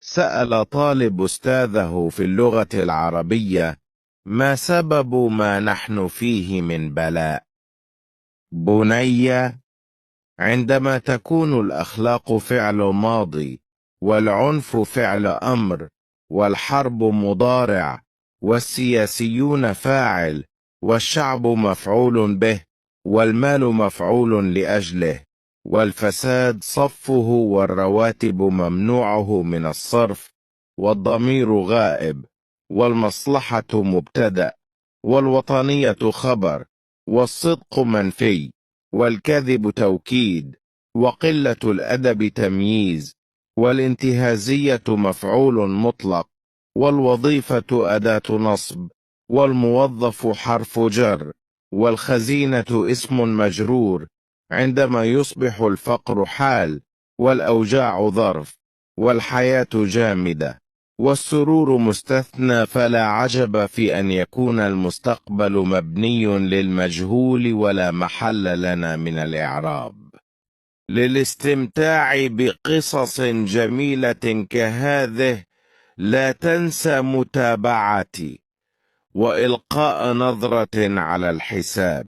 سأل طالب أستاذه في اللغة العربية: ما سبب ما نحن فيه من بلاء؟ بني، عندما تكون الأخلاق فعل ماضي، والعنف فعل أمر، والحرب مضارع، والسياسيون فاعل، والشعب مفعول به، والمال مفعول لأجله، والفساد صفه، والرواتب ممنوعه من الصرف، والضمير غائب، والمصلحة مبتدأ، والوطنية خبر، والصدق منفي، والكذب توكيد، وقلة الأدب تمييز، والانتهازية مفعول مطلق، والوظيفة أداة نصب، والموظف حرف جر، والخزينة اسم مجرور عندما يصبح الفقر حال، والأوجاع ظرف، والحياة جامدة، والسرور مستثنى، فلا عجب في أن يكون المستقبل مبني للمجهول ولا محل لنا من الإعراب. للاستمتاع بقصص جميلة كهذه لا تنسى متابعتي وإلقاء نظرة على الحساب.